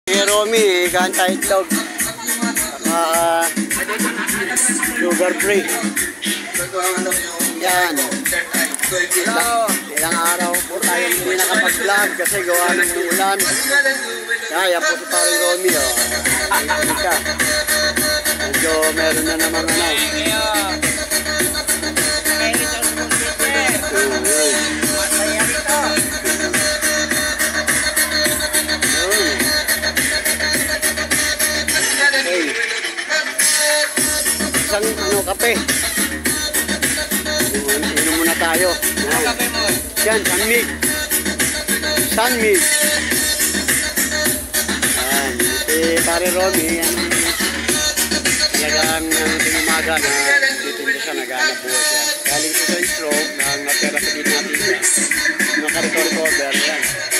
Si Romy, gantay itlog. Sugar free. Yan. Ilang araw po tayo hindi nakapag-vlog kasi gawa ng ulan. Kaya po si Parang Romy. Medyo meron na naman isang kape. Inom muna tayo. Ano kape mo? Yan, Sunmig. Sunmig. Yan, si Pare Romy, talagang tinumaga na dito siya nag-aanap buhay siya. Galing siya sa stroke, natera sa din natin siya. Naka-recover, yan.